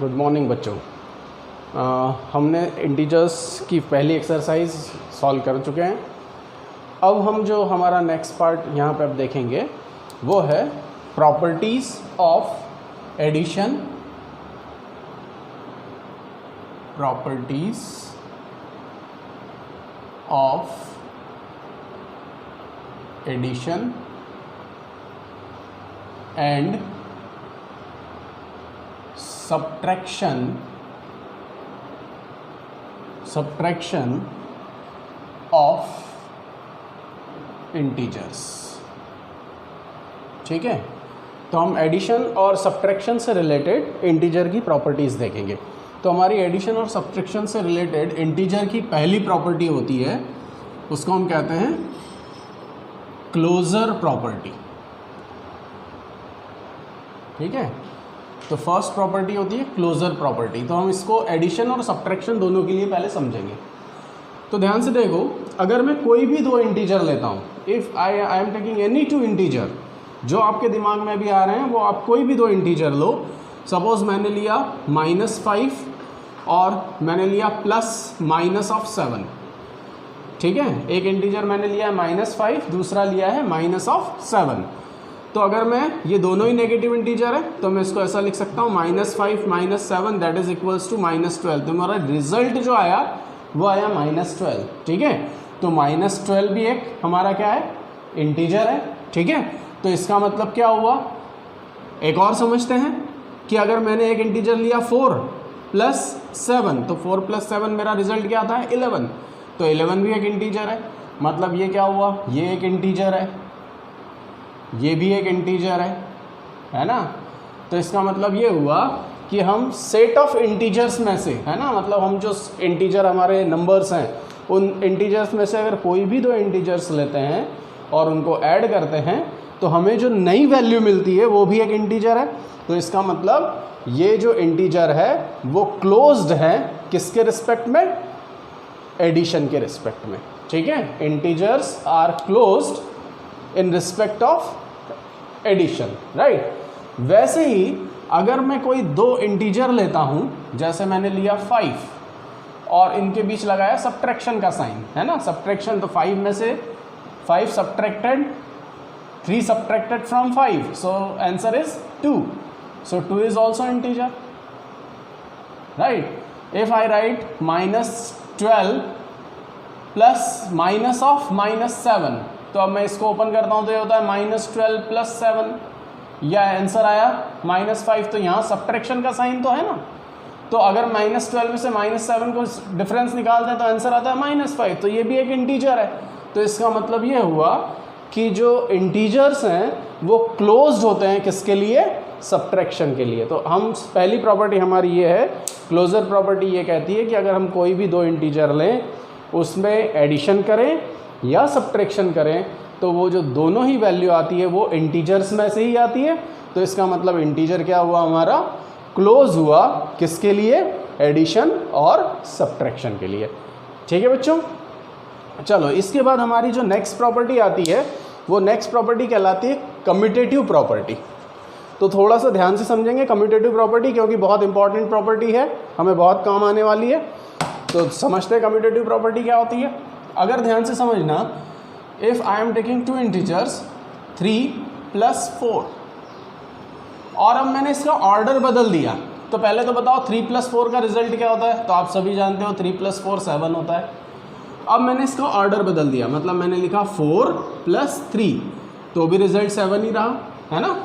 Good morning बच्चों। हमने integers की पहली एक्सरसाइज सॉल्व कर चुके हैं। अब हम जो हमारा नेक्स्ट पार्ट यहाँ पे अब देखेंगे वो है properties of addition, properties of addition and subtraction of integers। ठीक है, तो हम एडिशन और सब्ट्रैक्शन से रिलेटेड इंटीजर की प्रॉपर्टीज़ देखेंगे। तो हमारी एडिशन और सब्ट्रैक्शन से रिलेटेड इंटीजर की पहली प्रॉपर्टी होती है, उसको हम कहते हैं क्लोजर प्रॉपर्टी। ठीक है, तो फर्स्ट प्रॉपर्टी होती है क्लोजर प्रॉपर्टी। तो हम इसको एडिशन और सब्ट्रैक्शन दोनों के लिए पहले समझेंगे। तो ध्यान से देखो, अगर मैं कोई भी दो इंटीजर लेता हूँ, if I am taking any two integer, जो आपके दिमाग में भी आ रहे हैं वो आप कोई भी दो इंटीजर लो। सपोज मैंने लिया -5 और मैंने लिया +-7। ठीक है, एक इंटीजर मैंने लिया है -5, दूसरा लिया है -7। तो अगर मैं ये दोनों ही नेगेटिव इंटीजर है तो मैं इसको ऐसा लिख सकता हूँ -5 - 7 दैट इज इक्वल्स टू -12। तो हमारा रिजल्ट जो आया वो आया -12। ठीक है, तो -12 भी एक हमारा क्या है, इंटीजर है। ठीक है, तो इसका मतलब क्या हुआ, एक और समझते हैं कि अगर मैंने एक इंटीजर लिया 4 + 7, तो 4 + 7 मेरा रिजल्ट क्या आता है 11। तो 11 भी एक इंटीजर है। मतलब ये क्या हुआ, ये एक इंटीजर है, ये भी एक इंटीजर है ना। तो इसका मतलब ये हुआ कि हम सेट ऑफ इंटीजर्स में से, है ना, मतलब हम जो इंटीजर हमारे नंबर्स हैं उन इंटीजर्स में से अगर कोई भी दो इंटीजर्स लेते हैं और उनको ऐड करते हैं तो हमें जो नई वैल्यू मिलती है वो भी एक इंटीजर है। तो इसका मतलब ये जो इंटीजर है वो क्लोज्ड है किसके रिस्पेक्ट में, एडिशन के रिस्पेक्ट में। ठीक है, integers are closed in respect of addition, right. वैसे ही अगर मैं कोई दो इंटीजर लेता हूं, जैसे मैंने लिया 5 और इनके बीच लगाया सब्ट्रैक्शन का साइन, है ना, सब्ट्रैक्शन, तो 5 में से 5 subtracted, 3 subtracted from 5, so answer is 2। So 2 is also integer, right. If I right -12 plus minus of -7, तो अब मैं इसको ओपन करता हूं तो ये होता है -12 + 7, या आंसर आया -5। तो यहाँ सब्ट्रैक्शन का साइन तो है ना, तो अगर -12 में से -7 को डिफरेंस निकालते हैं तो आंसर आता है -5। तो ये भी एक इंटीजर है। तो इसका मतलब ये हुआ कि जो इंटीजर्स हैं वो क्लोज्ड होते हैं किसके लिए, सब्ट्रैक्शन के लिए। तो हम पहली प्रॉपर्टी हमारी ये है, क्लोजर प्रॉपर्टी ये कहती है कि अगर हम कोई भी दो इंटीजर लें, उसमें एडिशन करें या सब्ट्रैक्शन करें, तो वो जो दोनों ही वैल्यू आती है वो इंटीजर्स में से ही आती है। तो इसका मतलब इंटीजर क्या हुआ, हमारा क्लोज हुआ किसके लिए, एडिशन और सब्ट्रैक्शन के लिए। ठीक है बच्चों, चलो इसके बाद हमारी जो नेक्स्ट प्रॉपर्टी आती है वो नेक्स्ट प्रॉपर्टी कहलाती है कम्यूटेटिव प्रॉपर्टी। तो थोड़ा सा ध्यान से समझेंगे कम्यूटेटिव प्रॉपर्टी, क्योंकि बहुत इंपॉर्टेंट प्रॉपर्टी है, हमें बहुत काम आने वाली है। तो समझते हैं कम्यूटेटिव प्रॉपर्टी क्या होती है। अगर ध्यान से समझना, if I am taking two integers 3 + 4 और अब मैंने इसका ऑर्डर बदल दिया, तो पहले तो बताओ 3 + 4 का रिजल्ट क्या होता है। तो आप सभी जानते हो 3 + 4 7 होता है। अब मैंने इसका ऑर्डर बदल दिया, मतलब मैंने लिखा 4 + 3, तो भी रिजल्ट 7 ही रहा, है ना।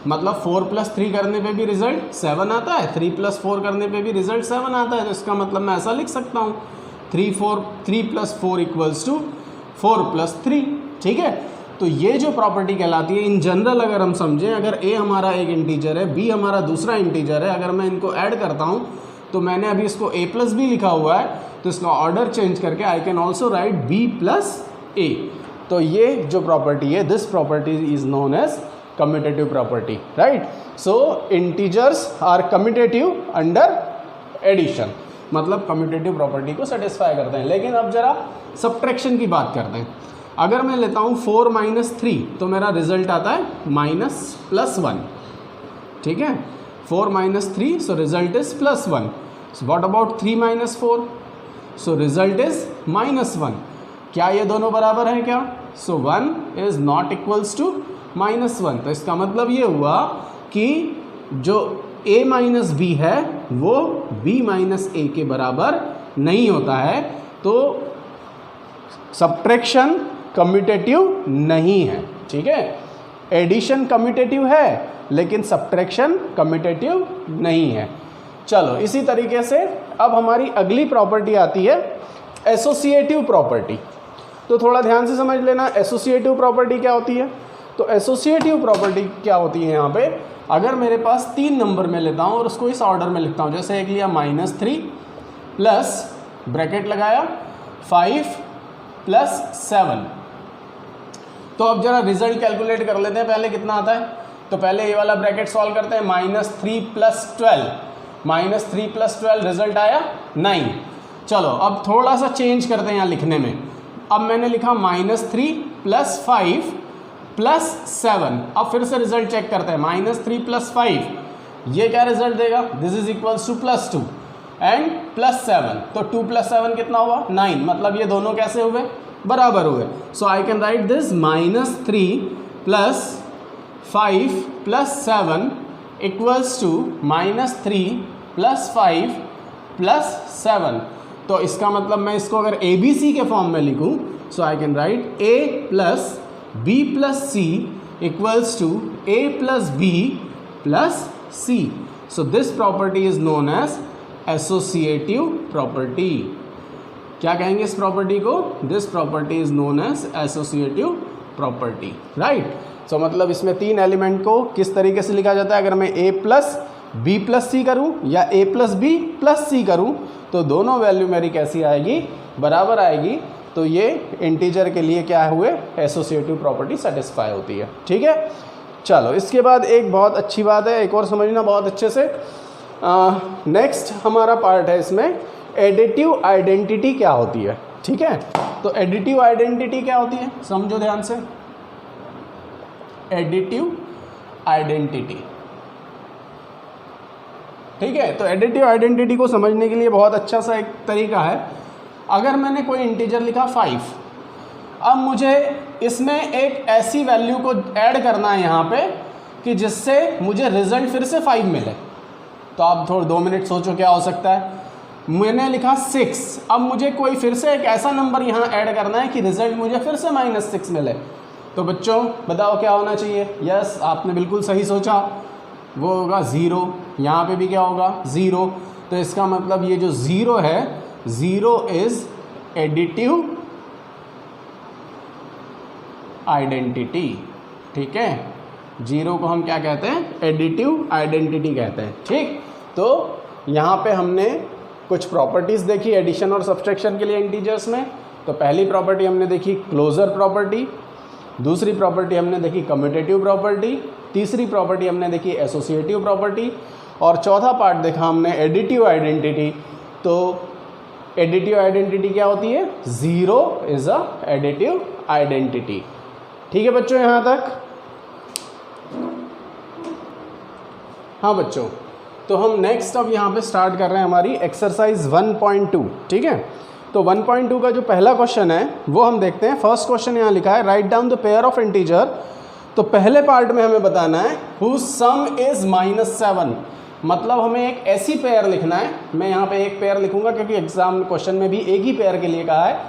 मतलब 4 + 3 करने पे भी रिजल्ट 7 आता है, 3 + 4 करने पे भी रिजल्ट 7 आता है। तो इसका मतलब मैं ऐसा लिख सकता हूँ 3 + 4 = 4 + 3। ठीक है, तो ये जो प्रॉपर्टी कहलाती है, इन जनरल अगर हम समझें, अगर a हमारा एक इंटीजर है, b हमारा दूसरा इंटीजर है, अगर मैं इनको ऐड करता हूँ तो मैंने अभी इसको a + b लिखा हुआ है, तो इसका ऑर्डर चेंज करके I can also write b + a। तो ये जो प्रॉपर्टी है, this property is known as commutative property, right. So integers are commutative under addition, मतलब कम्यूटेटिव प्रॉपर्टी को सेटिस्फाई करते हैं। लेकिन अब जरा सब्ट्रैक्शन की बात करते हैं। अगर मैं लेता हूँ 4 - 3, तो मेरा रिजल्ट आता है -+1। ठीक है, 4 minus 3, so result is plus 1. So what about 3 minus 4? So result is minus 1. क्या ये दोनों बराबर है क्या? So 1 is not equals to minus 1. तो इसका मतलब ये हुआ कि जो a माइनस बी है वो b माइनस a के बराबर नहीं होता है, तो सब्ट्रैक्शन कम्यूटेटिव नहीं है, ठीक है। एडिशन कम्यूटेटिव है लेकिन सब्ट्रैक्शन कम्यूटेटिव नहीं है। चलो इसी तरीके से अब हमारी अगली प्रॉपर्टी आती है एसोसिएटिव प्रॉपर्टी। तो थोड़ा ध्यान से समझ लेना एसोसिएटिव प्रॉपर्टी क्या होती है। तो एसोसिएटिव प्रॉपर्टी क्या होती है, यहाँ पे अगर मेरे पास 3 नंबर में लेता हूँ और उसको इस ऑर्डर में लिखता हूँ, जैसे एक लिया -3 प्लस ब्रैकेट लगाया 5 प्लस 7। तो अब जरा रिजल्ट कैलकुलेट कर लेते हैं, पहले कितना आता है। तो पहले ये वाला ब्रैकेट सॉल्व करते हैं, -3 प्लस 12, -3 प्लस 12 रिजल्ट आया 9। चलो अब थोड़ा सा चेंज करते हैं यहाँ लिखने में। अब मैंने लिखा -3 प्लस 5 प्लस 7। अब फिर से रिजल्ट चेक करते हैं, -3 प्लस 5 ये क्या रिजल्ट देगा, this is equals to +2 and +7। तो 2 + 7 कितना हुआ 9, मतलब ये दोनों कैसे हुए, बराबर हुए। So I can write this -3 plus 5 plus 7 equals to -3 plus 5 plus 7। तो इसका मतलब मैं इसको अगर ABC के फॉर्म में लिखूं, so I can write A plus B plus C equals to A plus B plus C। So this property is known as associative property. क्या कहेंगे इस प्रॉपर्टी को, this property is known as associative property, right. So मतलब इसमें 3 element को किस तरीके से लिखा जाता है, अगर मैं A plus B plus C करूँ या A plus B plus C करूँ तो दोनों वैल्यू मेरी कैसी आएगी, बराबर आएगी। तो ये इंटीजर के लिए क्या हुए, एसोसिएटिव प्रॉपर्टी सेटिस्फाई होती है, ठीक है। चलो इसके बाद एक बहुत अच्छी बात है, एक और समझना बहुत अच्छे से। नेक्स्ट हमारा पार्ट है इसमें एडिटिव आइडेंटिटी क्या होती है, ठीक है। तो एडिटिव आइडेंटिटी क्या होती है, समझो ध्यान से। एडिटिव आइडेंटिटी, ठीक है। तो एडिटिव आइडेंटिटी को समझने के लिए बहुत अच्छा सा एक तरीका है। अगर मैंने कोई इंटीजर लिखा 5, अब मुझे इसमें एक ऐसी वैल्यू को ऐड करना है यहाँ पे कि जिससे मुझे रिजल्ट फिर से 5 मिले। तो आप थोड़ा 2 मिनट सोचो क्या हो सकता है। मैंने लिखा 6, अब मुझे कोई फिर से एक ऐसा नंबर यहाँ ऐड करना है कि रिजल्ट मुझे फिर से -6 मिले। तो बच्चों बताओ क्या होना चाहिए। यस, आपने बिल्कुल सही सोचा, वो होगा 0। यहाँ पे भी क्या होगा 0। तो इसका मतलब ये जो 0 है, 0 इज एडिटिव आइडेंटिटी, ठीक है। 0 को हम क्या कहते हैं, एडिटिव आइडेंटिटी कहते हैं, ठीक। तो यहाँ पे हमने कुछ प्रॉपर्टीज़ देखी एडिशन और सब्सट्रैक्शन के लिए इंटीजर्स में। तो पहली प्रॉपर्टी हमने देखी क्लोजर प्रॉपर्टी, दूसरी प्रॉपर्टी हमने देखी कम्यूटेटिव प्रॉपर्टी, तीसरी प्रॉपर्टी हमने देखी एसोसिएटिव प्रॉपर्टी, और चौथा पार्ट देखा हमने एडिटिव आइडेंटिटी। तो एडिटिव आइडेंटिटी क्या होती है, 0 इज अ एडिटिव आइडेंटिटी, ठीक है बच्चों यहाँ तक। हाँ बच्चों, तो हम नेक्स्ट अब यहाँ पे स्टार्ट कर रहे हैं हमारी एक्सरसाइज 1.2, ठीक है। तो 1.2 का जो पहला क्वेश्चन है वो हम देखते हैं। फर्स्ट क्वेश्चन यहाँ लिखा है, write down the pair of integer. तो पहले पार्ट में हमें बताना है हुज सम इज -7, मतलब हमें एक ऐसी पेयर लिखना है। मैं यहाँ पे एक पेयर लिखूंगा क्योंकि एग्जाम क्वेश्चन में भी एक ही पेयर के लिए कहा है,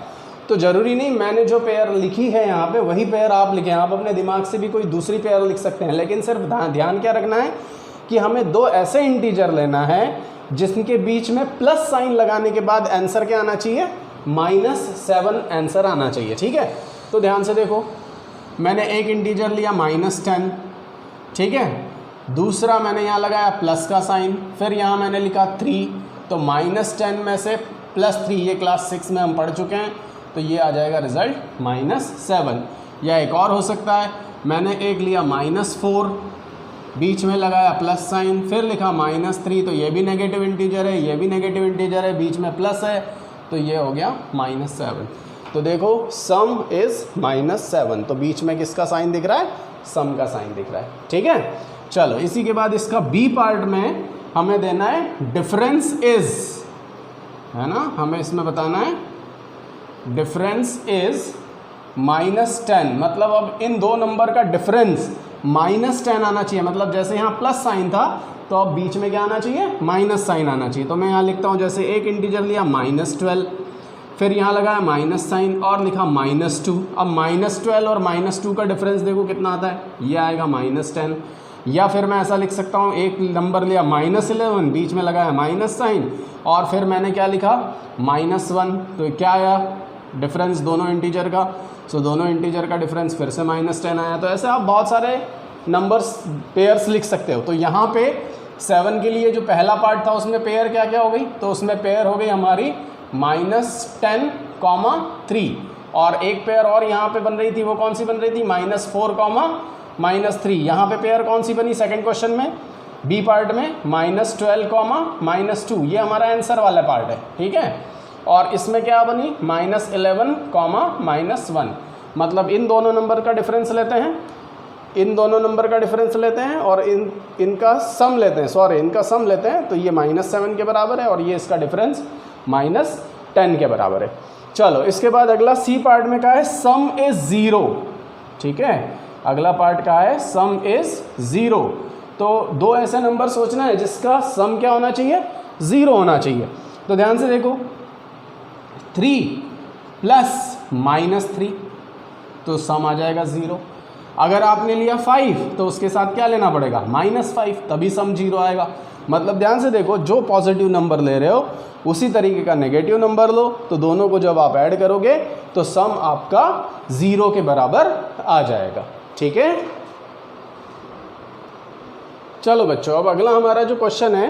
तो ज़रूरी नहीं मैंने जो पेयर लिखी है यहाँ पे वही पेयर आप लिखें। आप अपने दिमाग से भी कोई दूसरी पेयर लिख सकते हैं, लेकिन सिर्फ ध्यान क्या रखना है कि हमें 2 ऐसे इंटीजर लेना है जिसके बीच में प्लस साइन लगाने के बाद आंसर क्या आना चाहिए, -7 आंसर आना चाहिए, ठीक है। तो ध्यान से देखो, मैंने एक इंटीजर लिया -10, ठीक है। दूसरा मैंने यहाँ लगाया प्लस का साइन, फिर यहाँ मैंने लिखा 3। तो -10 में से +3, ये क्लास 6 में हम पढ़ चुके हैं, तो ये आ जाएगा रिजल्ट -7। या एक और हो सकता है, मैंने एक लिया -4, बीच में लगाया प्लस साइन, फिर लिखा -3, तो ये भी नेगेटिव इंटीजर है, ये भी नेगेटिव इंटीजर है, बीच में प्लस है, तो ये हो गया -7। तो देखो सम इज़ -7, तो बीच में किसका साइन दिख रहा है, सम का साइन दिख रहा है, ठीक है। चलो इसी के बाद इसका बी पार्ट में हमें देना है डिफरेंस इज, है ना, हमें इसमें बताना है डिफरेंस इज -10। मतलब अब इन दो नंबर का डिफरेंस -10 आना चाहिए। मतलब जैसे यहाँ प्लस साइन था तो अब बीच में क्या आना चाहिए, माइनस साइन आना चाहिए। तो मैं यहाँ लिखता हूँ, जैसे एक इंटीजर लिया -12, फिर यहाँ लगाया माइनस साइन और लिखा -2। अब -12 और -2 का डिफरेंस देखो कितना आता है, ये आएगा -10। या फिर मैं ऐसा लिख सकता हूँ, एक नंबर लिया -11, बीच में लगाया माइनस साइन और फिर मैंने क्या लिखा -1। तो क्या आया डिफरेंस दोनों इंटीजर का, सो दोनों इंटीजर का डिफरेंस फिर से -10 आया। तो ऐसे आप बहुत सारे नंबर्स पेयर्स लिख सकते हो। तो यहाँ पे 7 के लिए जो पहला पार्ट था उसमें पेयर क्या क्या हो गई, तो उसमें पेयर हो गई हमारी -10, 3 और एक पेयर और यहाँ पे बन रही थी, वो कौन सी बन रही थी, -4, -3। यहाँ पे पेयर कौन सी बनी सेकंड क्वेश्चन में, बी पार्ट में -12, -2। ये हमारा आंसर वाला पार्ट है, ठीक है। और इसमें क्या बनी -11, -1। मतलब इन दोनों नंबर का डिफरेंस लेते हैं, इन दोनों नंबर का डिफरेंस लेते हैं और इनका सम लेते हैं, सॉरी इनका सम लेते हैं। तो ये -7 के बराबर है और ये इसका डिफरेंस -10 के बराबर है। चलो इसके बाद अगला सी पार्ट में क्या है, सम इज 0, ठीक है। अगला पार्ट क्या है, सम इज 0। तो दो ऐसे नंबर सोचना है जिसका सम क्या होना चाहिए, 0 होना चाहिए। तो ध्यान से देखो 3 + -3 तो सम आ जाएगा 0। अगर आपने लिया 5 तो उसके साथ क्या लेना पड़ेगा, -5, तभी सम 0 आएगा। मतलब ध्यान से देखो, जो पॉजिटिव नंबर ले रहे हो उसी तरीके का नेगेटिव नंबर लो, तो दोनों को जब आप ऐड करोगे तो सम आपका 0 के बराबर आ जाएगा, ठीक है। चलो बच्चों, अब अगला हमारा जो क्वेश्चन है,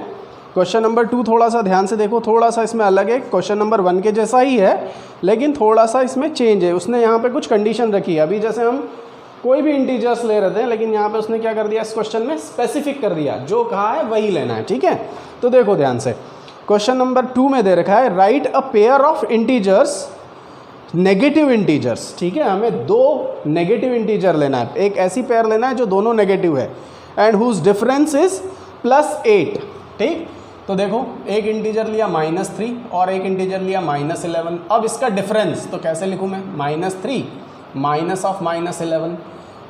क्वेश्चन नंबर 2, थोड़ा सा ध्यान से देखो, थोड़ा सा इसमें अलग है। क्वेश्चन नंबर 1 के जैसा ही है लेकिन थोड़ा सा इसमें चेंज है। उसने यहाँ पे कुछ कंडीशन रखी है। अभी जैसे हम कोई भी इंटीजर्स ले रहे थे, लेकिन यहाँ पे उसने क्या कर दिया, इस क्वेश्चन में स्पेसिफिक कर दिया, जो कहा है वही लेना है, ठीक है। तो देखो ध्यान से, क्वेश्चन नंबर 2 में दे रखा है right a pair of integers negative integers, ठीक है। हमें दो नेगेटिव इंटीजर लेना है, एक ऐसी पेयर लेना है जो दोनों नेगेटिव है, एंड हुज डिफरेंस इज +8, ठीक। तो देखो एक इंटीजर लिया -3 और एक इंटीजर लिया -11। अब इसका डिफरेंस तो कैसे लिखूँ मैं, -3 -11।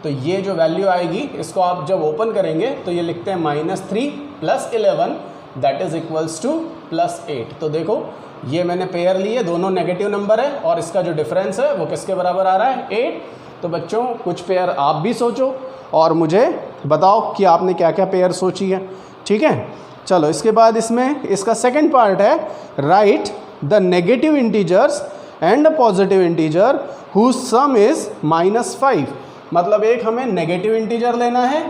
तो ये जो वैल्यू आएगी इसको आप जब ओपन करेंगे तो ये लिखते हैं -3 + 11 दैट इज इक्वल्स टू +8। तो देखो ये मैंने पेयर लिए, दोनों नेगेटिव नंबर है और इसका जो डिफरेंस है वो किसके बराबर आ रहा है, 8। तो बच्चों कुछ पेयर आप भी सोचो और मुझे बताओ कि आपने क्या क्या पेयर सोची है, ठीक है। चलो इसके बाद इसमें इसका सेकंड पार्ट है right the negative integers and positive integer whose sum is -5। मतलब एक हमें नेगेटिव इंटीजर लेना है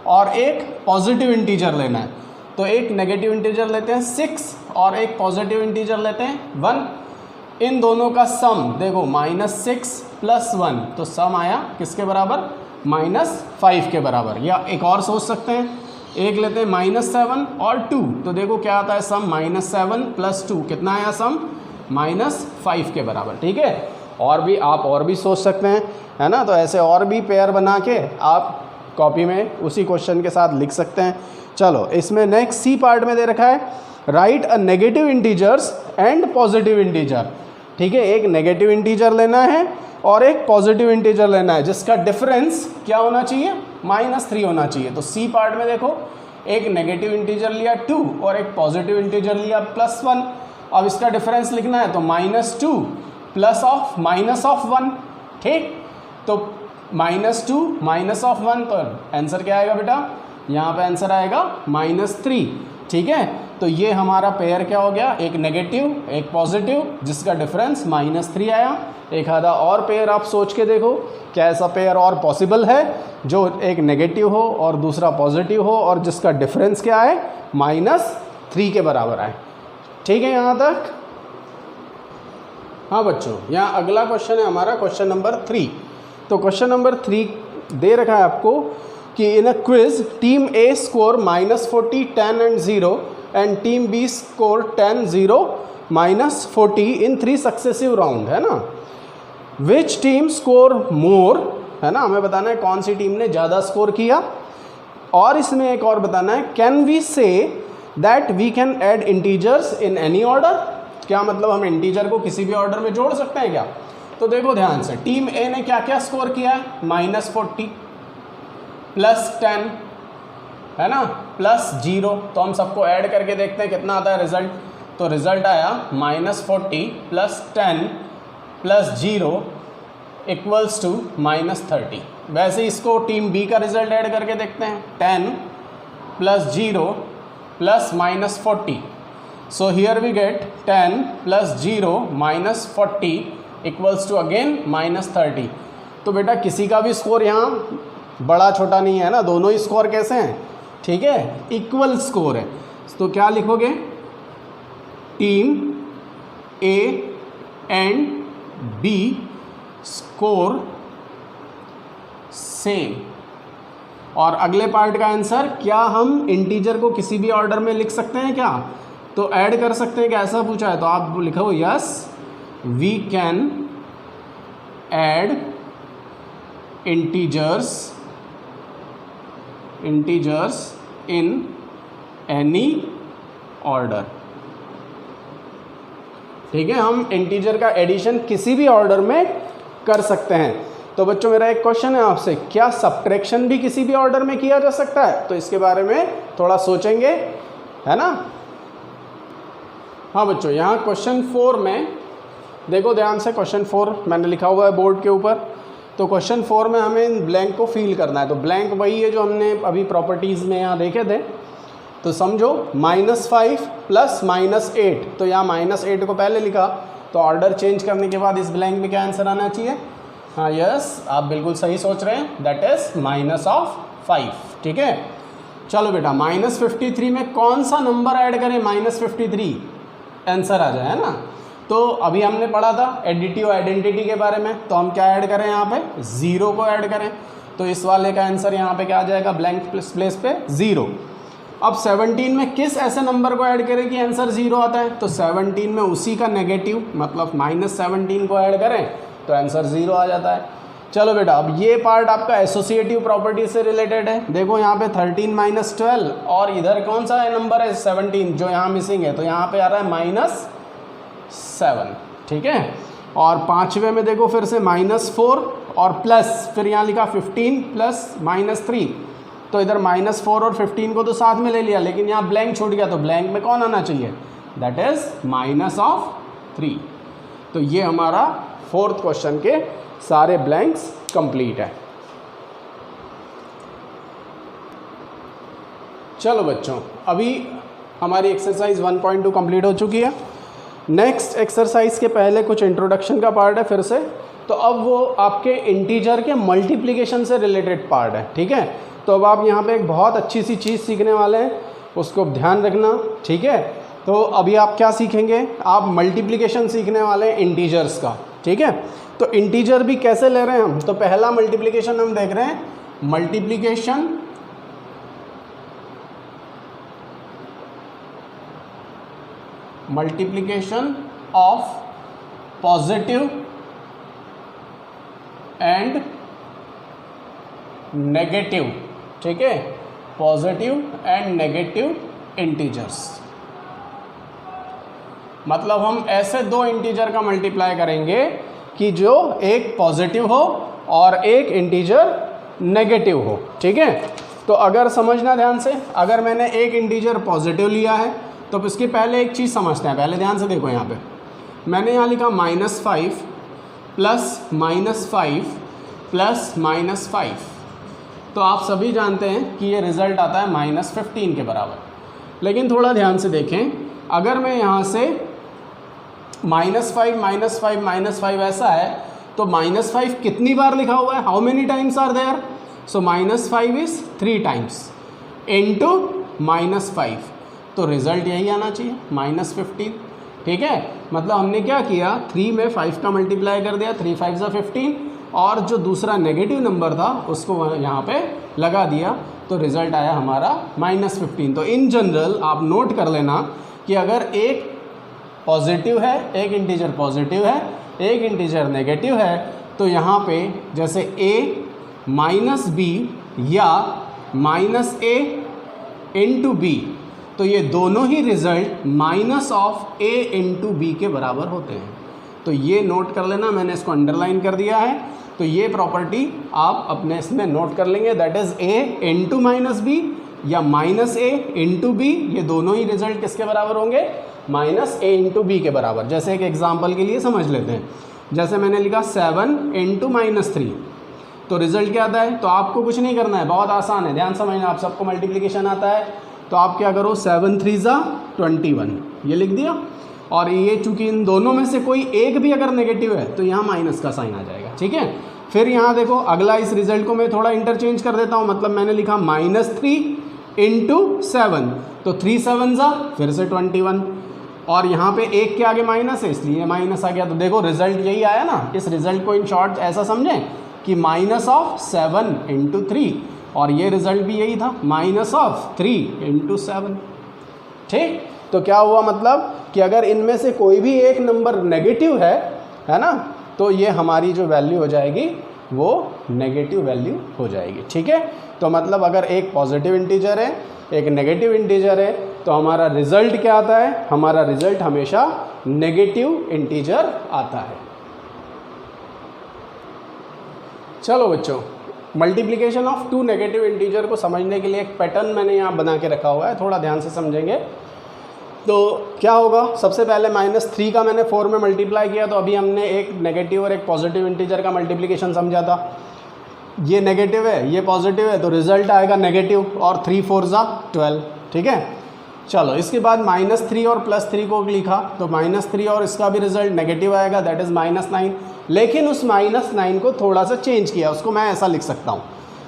और एक पॉजिटिव इंटीजर लेना है। तो एक नेगेटिव इंटीजर लेते हैं 6 और एक पॉजिटिव इंटीजर लेते हैं 1। इन दोनों का सम देखो -6 + 1, तो सम आया किसके बराबर, -5 के बराबर। या एक और सोच सकते हैं, एक लेते हैं -7 और 2, तो देखो क्या आता है सम, -7 + 2 कितना आया सम, -5 के बराबर, ठीक है। और भी आप और भी सोच सकते हैं, है ना। तो ऐसे और भी पेयर बना के आप कॉपी में उसी क्वेश्चन के साथ लिख सकते हैं। चलो इसमें नेक्स्ट सी पार्ट में दे रखा है right a negative integers and positive integer, ठीक है। एक नेगेटिव इंटीजर लेना है और एक पॉजिटिव इंटीजर लेना है जिसका डिफरेंस क्या होना चाहिए, -3 होना चाहिए। तो सी पार्ट में देखो एक नेगेटिव इंटीजर लिया 2 और एक पॉजिटिव इंटीजर लिया +1। अब इसका डिफरेंस लिखना है तो -2 + -1, ठीक। तो -2 -1, तो आंसर क्या आएगा बेटा, यहाँ पे आंसर आएगा -3, ठीक है। तो ये हमारा पेयर क्या हो गया, एक नेगेटिव एक पॉजिटिव जिसका डिफरेंस -3 आया। एक आधा और पेयर आप सोच के देखो, क्या ऐसा पेयर और पॉसिबल है जो एक नेगेटिव हो और दूसरा पॉजिटिव हो और जिसका डिफरेंस क्या है, -3 के बराबर आए, ठीक है यहाँ तक। हाँ बच्चों, यहाँ अगला क्वेश्चन है हमारा क्वेश्चन नंबर 3। तो क्वेश्चन नंबर 3 दे रखा है आपको कि in a quiz team A score -40, 10 and 0 and team B score 10, 0, -40 in 3 successive round, है ना। विच टीम स्कोर मोर, है ना, हमें बताना है कौन सी टीम ने ज़्यादा स्कोर किया। और इसमें एक और बताना है, can we say that we can add integers in any order, क्या मतलब हम इंटीजर को किसी भी ऑर्डर में जोड़ सकते हैं क्या? तो देखो ध्यान से, टीम ए ने क्या क्या स्कोर किया है, -40 +10 है ना, +0, तो हम सबको ऐड करके देखते हैं कितना आता है रिजल्ट। तो रिजल्ट आया -40 +10 +0 = -30। वैसे इसको टीम बी का रिजल्ट ऐड करके देखते हैं, 10 +0 + -40, so here we get 10 +0 -40 = again -30। तो बेटा किसी का भी स्कोर यहाँ बड़ा छोटा नहीं है ना, दोनों ही स्कोर कैसे हैं, ठीक है, इक्वल स्कोर है। तो क्या लिखोगे, team A and B score same. और अगले पार्ट का आंसर, क्या हम इंटीजर को किसी भी ऑर्डर में लिख सकते हैं क्या, तो ऐड कर सकते हैं क्या, ऐसा पूछा है, तो आप लिखो yes we can add integers in any order. ठीक है, हम इंटीजर का एडिशन किसी भी ऑर्डर में कर सकते हैं। तो बच्चों मेरा एक क्वेश्चन है आपसे, क्या सब्ट्रैक्शन भी किसी भी ऑर्डर में किया जा सकता है? तो इसके बारे में थोड़ा सोचेंगे, है ना। हाँ बच्चों, यहाँ क्वेश्चन 4 में देखो ध्यान से, क्वेश्चन 4 मैंने लिखा हुआ है बोर्ड के ऊपर। तो क्वेश्चन 4 में हमें इन ब्लैंक को फिल करना है। तो ब्लैंक वही है जो हमने अभी प्रॉपर्टीज़ में यहाँ देखे थे। तो समझो -5 + -8, तो यहाँ -8 को पहले लिखा, तो ऑर्डर चेंज करने के बाद इस ब्लैंक में क्या आंसर आना चाहिए? हाँ यस, आप बिल्कुल सही सोच रहे हैं, दैट इज़ -5। ठीक है, चलो बेटा -53 में कौन सा नंबर ऐड करें, -53 आंसर आ जाए, है ना। तो अभी हमने पढ़ा था एडिटिव आइडेंटिटी के बारे में, तो हम क्या ऐड करें यहाँ पे, 0 को ऐड करें। तो इस वाले का आंसर यहाँ पे क्या आ जाएगा, ब्लैंक प्लेस पे 0। अब 17 में किस ऐसे नंबर को ऐड करें कि आंसर 0 आता है? तो 17 में उसी का नेगेटिव मतलब -17 को ऐड करें तो आंसर 0 आ जाता है। चलो बेटा, अब ये पार्ट आपका एसोसिएटिव प्रॉपर्टी से रिलेटेड है। देखो यहाँ पे 13 - 12 और इधर कौन सा नंबर है 17 जो यहाँ मिसिंग है, तो यहाँ पे आ रहा है -7। ठीक है, और 5वें में देखो फिर से -4 और प्लस, फिर यहाँ लिखा 15 + -3, तो इधर -4 और 15 को तो साथ में ले लिया, लेकिन यहाँ ब्लैंक छूट गया, तो ब्लैंक में कौन आना चाहिए, दैट इज -3। तो ये हमारा 4th क्वेश्चन के सारे ब्लैंक्स कंप्लीट है। चलो बच्चों, अभी हमारी एक्सरसाइज 1.2 कंप्लीट हो चुकी है। नेक्स्ट एक्सरसाइज के पहले कुछ इंट्रोडक्शन का पार्ट है फिर से, तो अब वो आपके इंटीजर के मल्टीप्लिकेशन से रिलेटेड पार्ट है। ठीक है, तो अब आप यहाँ पे एक बहुत अच्छी सी चीज़ सीखने वाले हैं, उसको ध्यान रखना। ठीक है, तो अभी आप क्या सीखेंगे, आप मल्टीप्लिकेशन सीखने वाले हैं इंटीजर्स का। ठीक है, तो इंटीजर भी कैसे ले रहे हैं हम, तो पहला मल्टीप्लिकेशन हम देख रहे हैं, multiplication of positive and negative. ठीक है, पॉजिटिव एंड नेगेटिव इंटीजर्स, मतलब हम ऐसे दो इंटीजर का मल्टीप्लाई करेंगे कि जो एक पॉजिटिव हो और एक इंटीजर नेगेटिव हो। ठीक है, तो अगर समझना ध्यान से, अगर मैंने एक इंटीजर पॉजिटिव लिया है तो इसके पहले एक चीज़ समझते हैं। पहले ध्यान से देखो, यहाँ पे मैंने यहाँ लिखा -5 + -5 तो आप सभी जानते हैं कि ये रिज़ल्ट आता है -15 के बराबर। लेकिन थोड़ा ध्यान से देखें, अगर मैं यहाँ से -5 ऐसा है, तो -5 कितनी बार लिखा हुआ है, how many times are there, so -5 is 3 times into -5, तो रिज़ल्ट यही आना चाहिए -15। ठीक है, मतलब हमने क्या किया, 3 में 5 का मल्टीप्लाई कर दिया, 3 × 5 = 15, और जो दूसरा नेगेटिव नंबर था उसको यहाँ पे लगा दिया, तो रिज़ल्ट आया हमारा -15। तो इन जनरल आप नोट कर लेना कि अगर एक पॉजिटिव है, एक इंटीजर पॉजिटिव है, एक इंटीजर नेगेटिव है, तो यहाँ पे जैसे a - b या माइनस ए इंटू बी, तो ये दोनों ही result minus of A into B के बराबर होते हैं। तो ये नोट कर लेना, मैंने इसको अंडरलाइन कर दिया है। तो ये प्रॉपर्टी आप अपने इसमें नोट कर लेंगे, that is a into minus b या माइनस ए इंटू बी, ये दोनों ही रिजल्ट किसके बराबर होंगे, माइनस ए इंटू बी के बराबर। जैसे एक एग्जाम्पल के लिए समझ लेते हैं, जैसे मैंने लिखा 7 इंटू माइनस 3, तो रिजल्ट क्या आता है। तो आपको कुछ नहीं करना है, बहुत आसान है, ध्यान समझना, आप सबको मल्टीप्लिकेशन आता है। तो आप क्या करो, 7 3 ज़ा 21, ये लिख दिया। और ये चूंकि इन दोनों में से कोई एक भी अगर नेगेटिव है तो यहाँ माइनस का साइन आ जाएगा, ठीक है। फिर यहाँ देखो अगला, इस रिजल्ट को मैं थोड़ा इंटरचेंज कर देता हूँ, मतलब मैंने लिखा -3 इंटू 7, तो 3 7 ज़ा फिर से 21, और यहाँ पे एक के आगे माइनस है इसलिए माइनस आ गया। तो देखो रिजल्ट यही आया ना। इस रिजल्ट को इन शॉर्ट ऐसा समझें कि माइनस ऑफ 7 इंटू 3, और ये रिजल्ट भी यही था, माइनस ऑफ 3 इंटू 7, ठीक। तो क्या हुआ, मतलब कि अगर इनमें से कोई भी एक नंबर नेगेटिव है ना, तो ये हमारी जो वैल्यू हो जाएगी वो नेगेटिव वैल्यू हो जाएगी, ठीक है। तो मतलब अगर एक पॉजिटिव इंटीजर है, एक नेगेटिव इंटीजर है, तो हमारा रिजल्ट क्या आता है, हमारा रिजल्ट हमेशा नेगेटिव इंटीजर आता है। चलो बच्चों, मल्टीप्लिकेशन ऑफ 2 नेगेटिव इंटीजर को समझने के लिए एक पैटर्न मैंने यहाँ बना के रखा हुआ है, थोड़ा ध्यान से समझेंगे। तो क्या होगा, सबसे पहले -3 का मैंने 4 में मल्टीप्लाई किया, तो अभी हमने एक नेगेटिव और एक पॉजिटिव इंटीजर का मल्टीप्लिकेशन समझा था। ये नेगेटिव है, ये पॉजिटिव है, तो रिजल्ट आएगा नेगेटिव, और 3 4 ज़ा 12, ठीक है। चलो इसके बाद -3 और +3 को लिखा, तो -3 और इसका भी रिजल्ट नेगेटिव आएगा, दैट इज़ -9। लेकिन उस -9 को थोड़ा सा चेंज किया, उसको मैं ऐसा लिख सकता हूँ,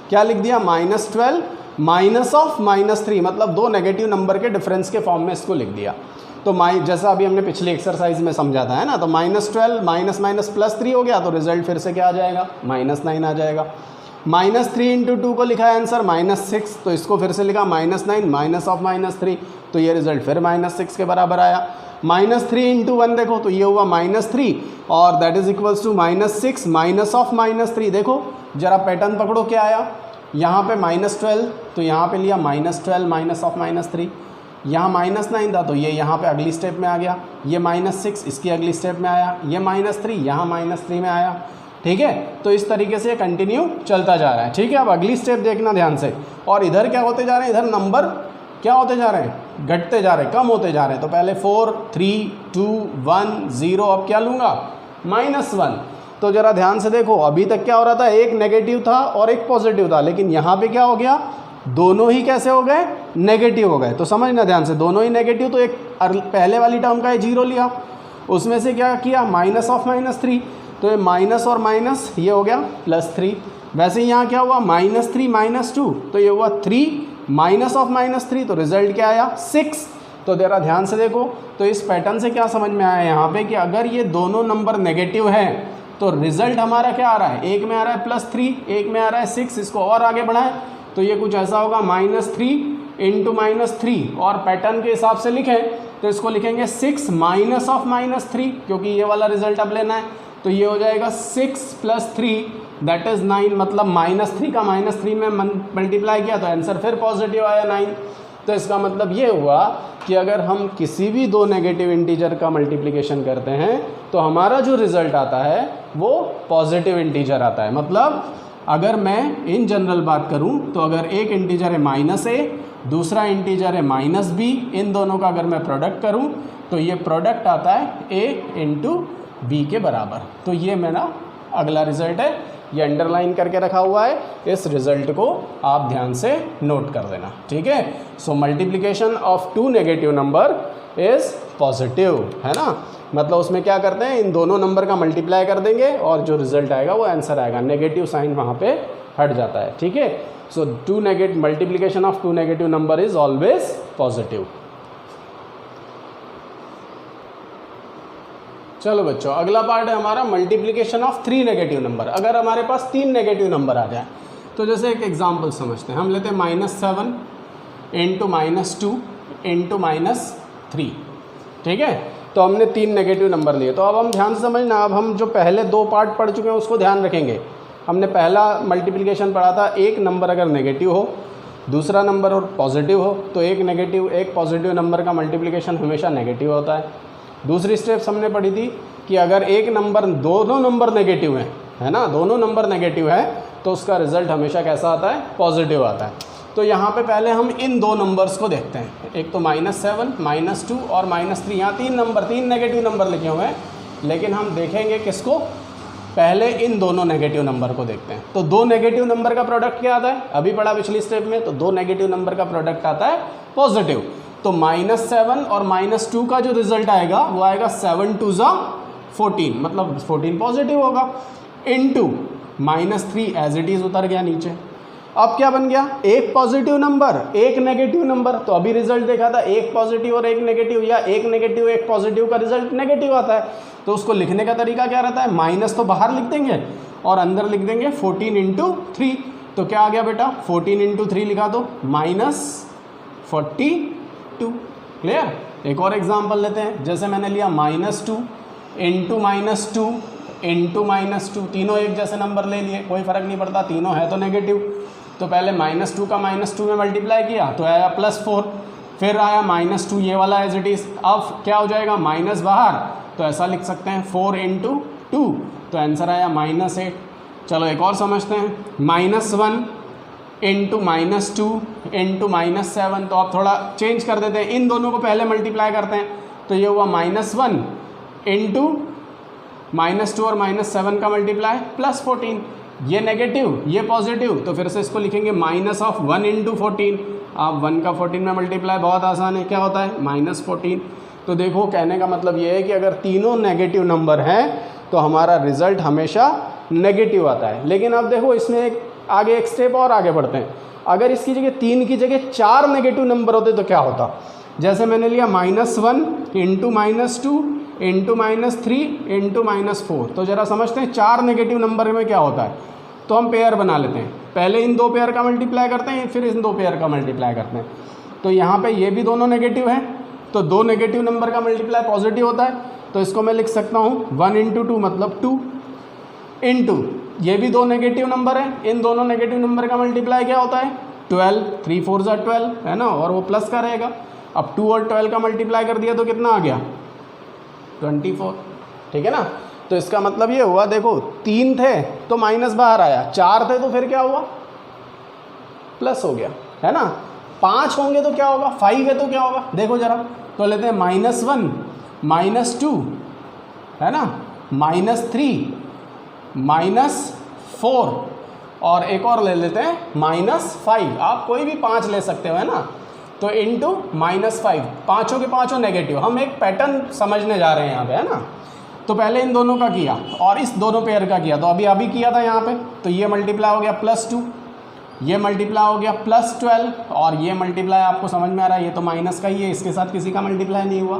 क्या लिख दिया, -12 माइनस ऑफ -3, मतलब 2 नेगेटिव नंबर के डिफरेंस के फॉर्म में इसको लिख दिया। तो जैसा अभी हमने पिछली एक्सरसाइज में समझा था, है ना। तो -12 माइनस +3 हो गया, तो रिजल्ट फिर से क्या आ जाएगा, -9 आ जाएगा। -3 इंटू 2 को लिखा है आंसर -6, तो इसको फिर से लिखा -9 माइनस ऑफ -3, तो ये रिजल्ट फिर -6 के बराबर आया। -3 इंटू 1 देखो, तो ये हुआ -3, और that is equals to -6 minus of -3। देखो जरा पैटर्न पकड़ो, क्या आया, यहाँ पे -12, तो यहाँ पे लिया -12 माइनस ऑफ -3, यहाँ -9 था, तो ये यहाँ पे अगली स्टेप में आ गया, ये -6 इसकी अगली स्टेप में आया, ये -3 यहाँ -3 में आया, ठीक है। तो इस तरीके से कंटिन्यू चलता जा रहा है, ठीक है। अब अगली स्टेप देखना ध्यान से, और इधर क्या होते जा रहे हैं, इधर नंबर क्या होते जा रहे हैं, घटते जा रहे हैं, कम होते जा रहे हैं। तो पहले 4 3 2 1 0, अब क्या लूँगा, -1। तो ज़रा ध्यान से देखो, अभी तक क्या हो रहा था, एक नेगेटिव था और एक पॉजिटिव था, लेकिन यहाँ पे क्या हो गया, दोनों ही कैसे हो गए, नेगेटिव हो गए। तो समझना ध्यान से, दोनों ही नेगेटिव, तो एक पहले वाली टर्म का 0 लिया, उसमें से क्या किया, माइनस ऑफ -3, तो ये माइनस और माइनस ये हो गया +3। वैसे ही यहाँ क्या हुआ, -3 -2, तो ये हुआ 3 माइनस ऑफ -3, तो रिजल्ट क्या आया, 6। तो ज़रा ध्यान से देखो, तो इस पैटर्न से क्या समझ में आया यहाँ पे कि अगर ये दोनों नंबर नेगेटिव हैं तो रिजल्ट हमारा क्या आ रहा है, एक में आ रहा है +3, एक में आ रहा है 6, इसको और आगे बढ़ाएं तो ये कुछ ऐसा होगा, -3 इंटू -3, और पैटर्न के हिसाब से लिखें तो इसको लिखेंगे 6 माइनस ऑफ -3, क्योंकि ये वाला रिजल्ट अब लेना है। तो ये हो जाएगा 6 + 3 दैट इज़ 9, मतलब -3 का -3 में मल्टीप्लाई किया तो आंसर फिर पॉजिटिव आया 9। तो इसका मतलब ये हुआ कि अगर हम किसी भी 2 नेगेटिव इंटीजर का मल्टीप्लिकेशन करते हैं तो हमारा जो रिज़ल्ट आता है वो पॉजिटिव इंटीजर आता है। मतलब अगर मैं इन जनरल बात करूं तो अगर एक इंटीजर है -a, दूसरा इंटीजर है -b, इन दोनों का अगर मैं प्रोडक्ट करूं तो ये प्रोडक्ट आता है a इंटू बी के बराबर। तो ये मेरा अगला रिजल्ट है, ये अंडरलाइन करके रखा हुआ है, इस रिजल्ट को आप ध्यान से नोट कर देना, ठीक है। So multiplication of 2 negative number is positive, है ना। मतलब उसमें क्या करते हैं, इन दोनों नंबर का मल्टीप्लाई कर देंगे और जो रिजल्ट आएगा वो आंसर आएगा, नेगेटिव साइन वहाँ पे हट जाता है, ठीक है। So multiplication of 2 negative number is always positive. चलो बच्चों, अगला पार्ट है हमारा मल्टीप्लिकेशन ऑफ 3 नेगेटिव नंबर। अगर हमारे पास 3 नेगेटिव नंबर आ जाए तो जैसे एक एग्जांपल समझते हैं, हम लेते हैं -7 इंटू -2 इंटू -3, ठीक है। तो हमने 3 नेगेटिव नंबर लिए। तो अब हम ध्यान से समझना, अब हम जो पहले 2 पार्ट पढ़ चुके हैं उसको ध्यान रखेंगे। हमने पहला मल्टीप्लिकेशन पढ़ा था, एक नंबर अगर नेगेटिव हो दूसरा नंबर और पॉजिटिव हो तो एक पॉजिटिव नंबर का मल्टीप्लिकेशन हमेशा नेगेटिव होता है। दूसरी स्टेप्स हमने पढ़ी थी कि अगर दोनों नंबर नेगेटिव हैं, है ना, दोनों नंबर नेगेटिव है तो उसका रिजल्ट हमेशा कैसा आता है, पॉजिटिव आता है। तो यहाँ पे पहले हम इन दो नंबर्स को देखते हैं, एक तो -7, -2 और -3। यहाँ तीन नेगेटिव नंबर लिखे हुए हैं, लेकिन हम देखेंगे किसको, पहले इन दोनों नेगेटिव नंबर को देखते हैं। तो दो नेगेटिव नंबर का प्रोडक्ट क्या आता है, अभी पढ़ा पिछली स्टेप में, तो दो नेगेटिव नंबर का प्रोडक्ट आता है पॉजिटिव। तो -7 और -2 का जो रिजल्ट आएगा वो आएगा 7 2 14, मतलब 14 पॉजिटिव होगा, इनटू -3 एज इट इज़ उतर गया नीचे। अब क्या बन गया, एक पॉजिटिव नंबर एक नेगेटिव नंबर। तो अभी रिजल्ट देखा था एक पॉजिटिव और एक नेगेटिव, या एक नेगेटिव एक पॉजिटिव का रिजल्ट नेगेटिव आता है। तो उसको लिखने का तरीका क्या रहता है, माइनस तो बाहर लिख देंगे और अंदर लिख देंगे 14 × 3। तो क्या आ गया बेटा, 14 × 3 लिखा तो -42। क्लियर। एक और एग्जांपल लेते हैं, जैसे मैंने लिया -2 × -2 तीनों एक जैसे नंबर ले लिए, कोई फ़र्क नहीं पड़ता, तीनों है तो नेगेटिव। तो पहले -2 का -2 में मल्टीप्लाई किया तो आया +4, फिर आया -2 ये वाला एज इट इज़। अब क्या हो जाएगा, माइनस बाहर, तो ऐसा लिख सकते हैं 4 × 2, तो आंसर आया -8। चलो एक और समझते हैं, -1 × -2 × -7। तो आप थोड़ा चेंज कर देते हैं, इन दोनों को पहले मल्टीप्लाई करते हैं। तो ये हुआ -1 × -2 और -7 का मल्टीप्लाई +14। ये नेगेटिव ये पॉजिटिव, तो फिर से इसको लिखेंगे -1 × 14। आप 1 का 14 में मल्टीप्लाई बहुत आसान है, क्या होता है -14। तो देखो कहने का मतलब ये है कि अगर तीनों नेगेटिव नंबर हैं तो हमारा रिजल्ट हमेशा नेगेटिव आता है। लेकिन अब देखो इसमें एक स्टेप और आगे बढ़ते हैं, अगर इसकी जगह 3 की जगह 4 नेगेटिव नंबर होते तो क्या होता। जैसे मैंने लिया -1 × -2 × -3 × -4। तो ज़रा समझते हैं 4 नेगेटिव नंबर में क्या होता है। तो हम पेयर बना लेते हैं, पहले इन दो पेयर का मल्टीप्लाई करते हैं, फिर इन दो पेयर का मल्टीप्लाई करते हैं। तो यहाँ पे ये भी दोनों नेगेटिव हैं, तो दो नेगेटिव नंबर का मल्टीप्लाई पॉजिटिव होता है। तो इसको मैं लिख सकता हूँ 1 × 2 मतलब 2, इनटू ये भी दो नेगेटिव नंबर है, इन दोनों नेगेटिव नंबर का मल्टीप्लाई क्या होता है 12, 3 4 12 है ना, और वो प्लस का रहेगा। अब 2 और 12 का मल्टीप्लाई कर दिया तो कितना आ गया 24, ठीक है ना। तो इसका मतलब ये हुआ, देखो 3 थे तो माइनस बाहर आया, 4 थे तो फिर क्या हुआ प्लस हो गया, है ना। 5 होंगे तो क्या होगा, 5 है तो क्या होगा, देखो जरा। तो लेते हैं -1 -2 है ना, -3 -4 और एक और ले लेते हैं -5। आप कोई भी 5 ले सकते हो, है ना। तो इनटू -5, पाँचों के पाँचों नेगेटिव। हम एक पैटर्न समझने जा रहे हैं यहाँ पे, है ना। तो पहले इन दोनों का किया और इस दोनों पेयर का किया, तो अभी किया था यहाँ पे। तो ये मल्टीप्लाई हो गया +2, ये मल्टीप्लाई हो गया +12 और ये मल्टीप्लाई आपको समझ में आ रहा है, ये तो माइनस का ही है, इसके साथ किसी का मल्टीप्लाई नहीं हुआ।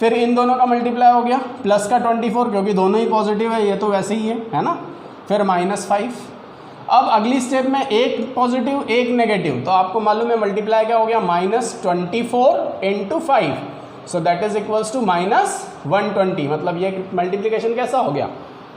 फिर इन दोनों का मल्टीप्लाई हो गया प्लस का 24, क्योंकि दोनों ही पॉजिटिव है, ये तो वैसे ही है ना। फिर -5। अब अगली स्टेप में एक पॉजिटिव एक नेगेटिव, तो आपको मालूम है मल्टीप्लाई क्या हो गया -24 × 5, so that is equals to -120। मतलब ये मल्टीप्लिकेशन कैसा हो गया,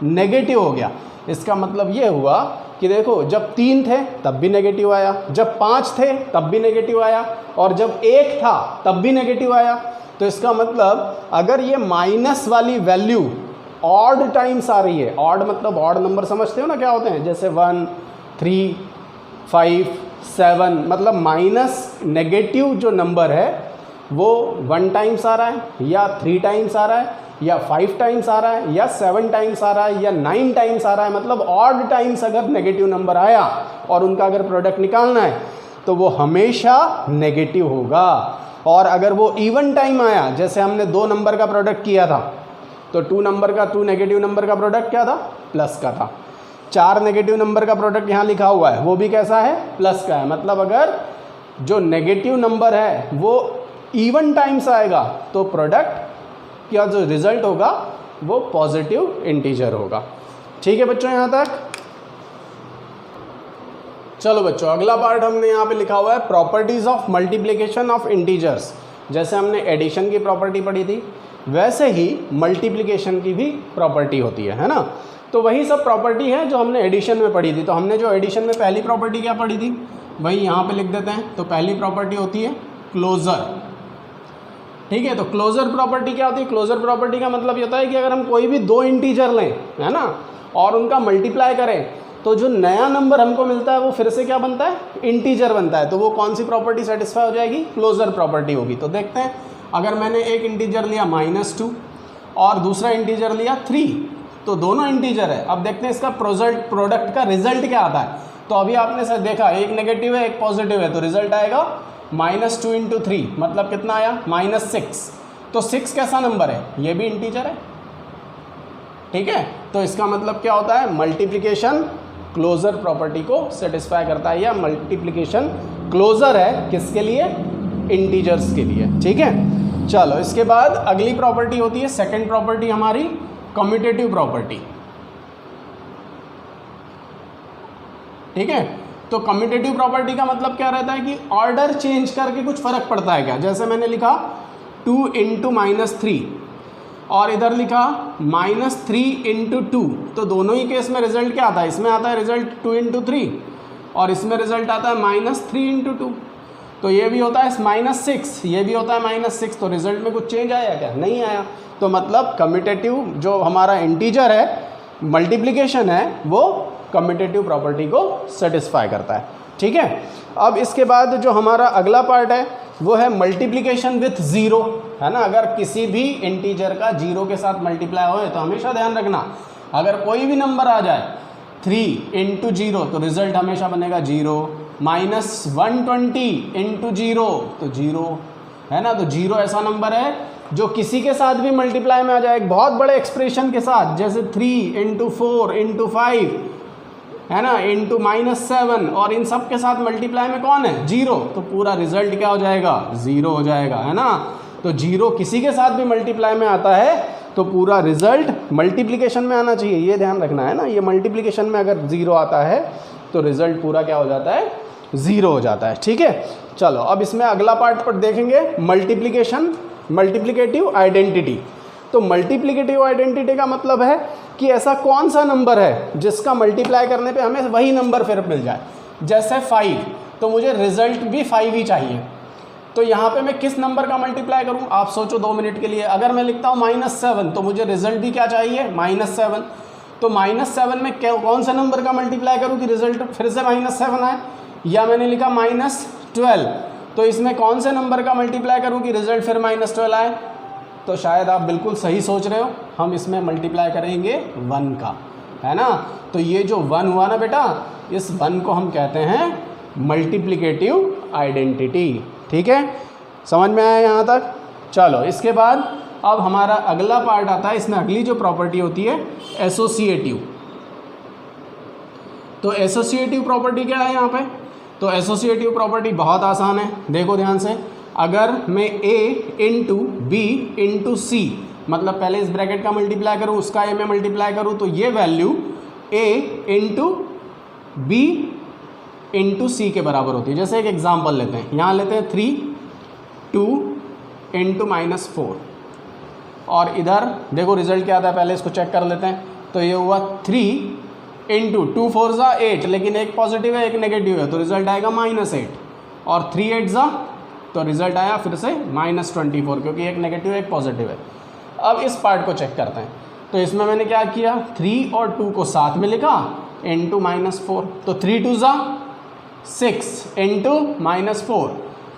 नेगेटिव हो गया। इसका मतलब ये हुआ कि देखो जब 3 थे तब भी नेगेटिव आया, जब 5 थे तब भी नेगेटिव आया, और जब 1 था तब भी नेगेटिव आया। तो इसका मतलब अगर ये माइनस वाली वैल्यू ऑड टाइम्स आ रही है, ऑड मतलब ऑड नंबर समझते हो ना क्या होते हैं, जैसे 1 3 5 7, मतलब माइनस नेगेटिव जो नंबर है वो 1 टाइम्स आ रहा है, या 3 टाइम्स आ रहा है, या 5 टाइम्स आ रहा है, या 7 टाइम्स आ रहा है, या 9 टाइम्स आ रहा है। मतलब ऑड टाइम्स अगर नेगेटिव नंबर आया और उनका अगर प्रोडक्ट निकालना है तो वो हमेशा नेगेटिव होगा। और अगर वो इवन टाइम आया, जैसे हमने 2 नंबर का प्रोडक्ट किया था, तो 2 नेगेटिव नंबर का प्रोडक्ट क्या था, प्लस का था। 4 नेगेटिव नंबर का प्रोडक्ट यहाँ लिखा हुआ है, वो भी कैसा है, प्लस का है। मतलब अगर जो नेगेटिव नंबर है वो इवन टाइम्स आएगा तो प्रोडक्ट का जो रिजल्ट होगा वो पॉजिटिव इंटीजर होगा। ठीक है बच्चों, यहाँ तक। चलो बच्चों, अगला पार्ट हमने यहाँ पे लिखा हुआ है properties of multiplication of integers. जैसे हमने एडिशन की प्रॉपर्टी पढ़ी थी, वैसे ही मल्टीप्लिकेशन की भी प्रॉपर्टी होती है ना। तो वही सब प्रॉपर्टी है जो हमने एडिशन में पढ़ी थी। तो हमने जो एडिशन में पहली प्रॉपर्टी क्या पढ़ी थी, वही यहाँ पे लिख देते हैं। तो पहली प्रॉपर्टी होती है क्लोजर, ठीक है। तो क्लोजर प्रॉपर्टी क्या होती है? क्लोजर प्रॉपर्टी का मतलब ये होता है कि अगर हम कोई भी दो इंटीजर लें, है ना, और उनका मल्टीप्लाई करें तो जो नया नंबर हमको मिलता है वो फिर से क्या बनता है? इंटीजर बनता है। तो वो कौन सी प्रॉपर्टी सेटिस्फाई हो जाएगी? क्लोजर प्रॉपर्टी होगी। तो देखते हैं, अगर मैंने एक इंटीजर लिया -2 और दूसरा इंटीजर लिया 3, तो दोनों इंटीजर है। अब देखते हैं इसका प्रोडक्ट का रिजल्ट क्या आता है। तो अभी आपने सर देखा, एक नेगेटिव है एक पॉजिटिव है, तो रिजल्ट आएगा -2 × 3, मतलब कितना आया? -6। तो 6 कैसा नंबर है? ये भी इंटीजर है, ठीक है। तो इसका मतलब क्या होता है? मल्टीप्लिकेशन क्लोजर प्रॉपर्टी को सेटिस्फाई करता है, या मल्टीप्लिकेशन क्लोजर है किसके लिए? इंटीजर्स के लिए, ठीक है। चलो इसके बाद अगली प्रॉपर्टी होती है, सेकंड प्रॉपर्टी हमारी कम्यूटेटिव प्रॉपर्टी, ठीक है। तो कम्यूटेटिव प्रॉपर्टी का मतलब क्या रहता है कि ऑर्डर चेंज करके कुछ फर्क पड़ता है क्या? जैसे मैंने लिखा 2 × -3 और इधर लिखा -3 × 2, तो दोनों ही केस में रिजल्ट क्या आता है? इसमें आता है रिजल्ट 2 × 3 और इसमें रिजल्ट आता है -3 × 2। तो ये भी होता है -6, ये भी होता है -6। तो रिजल्ट में कुछ चेंज आया क्या? नहीं आया। तो मतलब कम्यूटेटिव जो हमारा इंटीजर है, मल्टीप्लिकेशन है, वो कम्यूटेटिव प्रॉपर्टी को सेटिस्फाई करता है, ठीक है। अब इसके बाद जो हमारा अगला पार्ट है वो है मल्टीप्लिकेशन विथ ज़ीरो, है ना। अगर किसी भी इंटीजर का 0 के साथ मल्टीप्लाई होए तो हमेशा ध्यान रखना, अगर कोई भी नंबर आ जाए 3 × 0 तो रिजल्ट हमेशा बनेगा 0, -120 × 0 तो 0, है ना। तो 0 ऐसा नंबर है जो किसी के साथ भी मल्टीप्लाई में आ जाए, एक बहुत बड़े एक्सप्रेशन के साथ, जैसे 3 × 4 × 5, है ना, × -7, और इन सब के साथ मल्टीप्लाई में कौन है? 0, तो पूरा रिजल्ट क्या हो जाएगा? 0 हो जाएगा, है ना। तो 0 किसी के साथ भी मल्टीप्लाई में आता है तो पूरा रिजल्ट मल्टीप्लिकेशन में आना चाहिए, ये ध्यान रखना, है ना। ये मल्टीप्लिकेशन में अगर 0 आता है तो रिजल्ट पूरा क्या हो जाता है? 0 हो जाता है, ठीक है। चलो अब इसमें अगला पार्ट पर देखेंगे, मल्टीप्लिकेशन, मल्टीप्लिकेटिव आइडेंटिटी। तो मल्टीप्लिकेटिव आइडेंटिटी का मतलब है कि ऐसा कौन सा नंबर है जिसका मल्टीप्लाई करने पे हमें वही नंबर फिर मिल जाए। जैसे 5, तो मुझे रिजल्ट भी 5 ही चाहिए। तो यहाँ पे मैं किस नंबर का मल्टीप्लाई करूँ? आप सोचो 2 मिनट के लिए। अगर मैं लिखता हूँ -7, तो मुझे रिजल्ट भी क्या चाहिए? -7। तो -7 में कौन सा नंबर का मल्टीप्लाई करूँ कि रिजल्ट फिर से -7 आए? या मैंने लिखा -12, तो इसमें कौन से नंबर का मल्टीप्लाई करूँ कि रिजल्ट फिर -12 आए? तो शायद आप बिल्कुल सही सोच रहे हो, हम इसमें मल्टीप्लाई करेंगे 1 का, है ना। तो ये जो 1 हुआ ना बेटा, इस 1 को हम कहते हैं मल्टीप्लिकेटिव आइडेंटिटी, ठीक है। समझ में आया यहाँ तक? चलो इसके बाद अब हमारा अगला पार्ट आता है, इसमें अगली जो प्रॉपर्टी होती है एसोसिएटिव। तो एसोसिएटिव प्रॉपर्टी क्या है यहाँ पे? तो एसोसिएटिव प्रॉपर्टी बहुत आसान है, देखो ध्यान से। अगर मैं a × b × c, मतलब पहले इस ब्रैकेट का मल्टीप्लाई करूँ, उसका a में मल्टीप्लाई करूँ, तो ये वैल्यू a × b × c के बराबर होती है। जैसे एक एग्जांपल लेते हैं, यहाँ लेते हैं 3 2 × -4, और इधर देखो रिजल्ट क्या आता है, पहले इसको चेक कर लेते हैं। तो ये हुआ 3 × 2 4 ज़ा 8, लेकिन एक पॉजिटिव है एक नेगेटिव है, तो रिजल्ट आएगा -8, और 3 8 ज़ा, तो रिजल्ट आया फिर से -24, क्योंकि एक नेगेटिव एक पॉजिटिव है। अब इस पार्ट को चेक करते हैं। तो इसमें मैंने क्या किया, 3 और 2 को साथ में लिखा × -4, तो 3 2 ज़ा 6 × -4,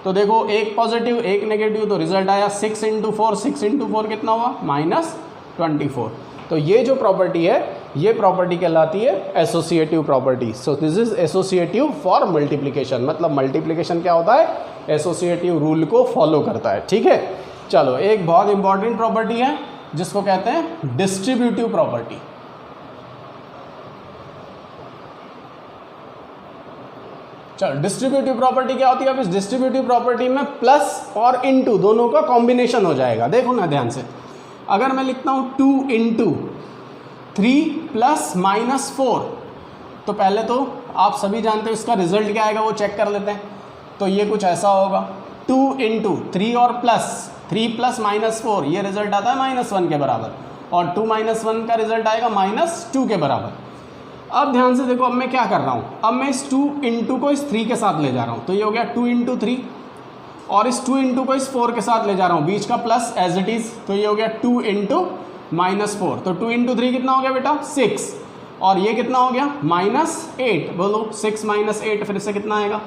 तो देखो एक पॉजिटिव एक नेगेटिव, तो रिजल्ट आया 6 × 4, 6 × 4 कितना हुआ? -24। तो ये जो प्रॉपर्टी है, ये प्रॉपर्टी कहलाती है associative property. So this is associative for multiplication, मतलब मल्टीप्लिकेशन क्या होता है? एसोसिएटिव रूल को फॉलो करता है, ठीक है। चलो एक बहुत इंपॉर्टेंट प्रॉपर्टी है जिसको कहते हैं डिस्ट्रीब्यूटिव प्रॉपर्टी। चलो डिस्ट्रीब्यूटिव प्रॉपर्टी क्या होती है? अब इस डिस्ट्रीब्यूटिव प्रॉपर्टी में प्लस और इनटू दोनों का कॉम्बिनेशन हो जाएगा। देखो ना ध्यान से, अगर मैं लिखता हूँ 2 × 3 + -4, तो पहले तो आप सभी जानते हो इसका रिजल्ट क्या आएगा, वो चेक कर लेते हैं। तो ये कुछ ऐसा होगा, 2 × 3 और प्लस 3 + -4, ये रिजल्ट आता है -1 के बराबर, और 2 - 1 का रिजल्ट आएगा -2 के बराबर। अब ध्यान से देखो, अब मैं क्या कर रहा हूँ, अब मैं इस 2 इंटू को इस 3 के साथ ले जा रहा हूँ, तो ये हो गया 2 इंटू 3, और इस 2 इंटू को इस 4 के साथ ले जा रहा हूँ, बीच का प्लस एज इट इज़, तो ये हो गया 2 इंटू -4, तो 2 इंटू 3 कितना हो गया बेटा 6, और ये कितना हो गया -8, बोलो 6 - 8 फिर से कितना आएगा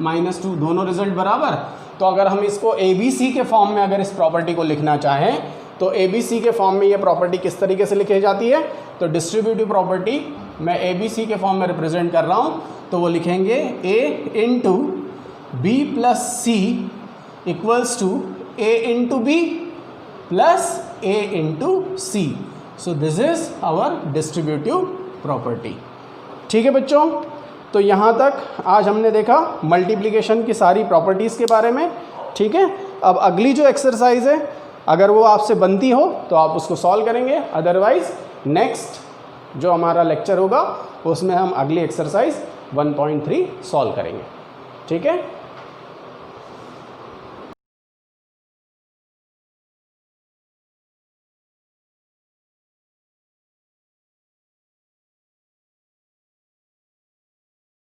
-2, दोनों रिजल्ट बराबर। तो अगर हम इसको ABC के फॉर्म में अगर इस प्रॉपर्टी को लिखना चाहें तो ABC के फॉर्म में ये प्रॉपर्टी किस तरीके से लिखी जाती है, तो डिस्ट्रीब्यूटिव प्रॉपर्टी मैं ABC के फॉर्म में रिप्रेजेंट कर रहा हूँ, तो वो लिखेंगे A into B plus C equals to A into B plus A into C। So this is our distributive property. ठीक है बच्चों, तो यहाँ तक आज हमने देखा मल्टीप्लिकेशन की सारी प्रॉपर्टीज़ के बारे में। ठीक है, अब अगली जो एक्सरसाइज है अगर वो आपसे बनती हो तो आप उसको सॉल्व करेंगे, अदरवाइज नेक्स्ट जो हमारा लेक्चर होगा उसमें हम अगली एक्सरसाइज 1.3 सॉल्व करेंगे। ठीक है।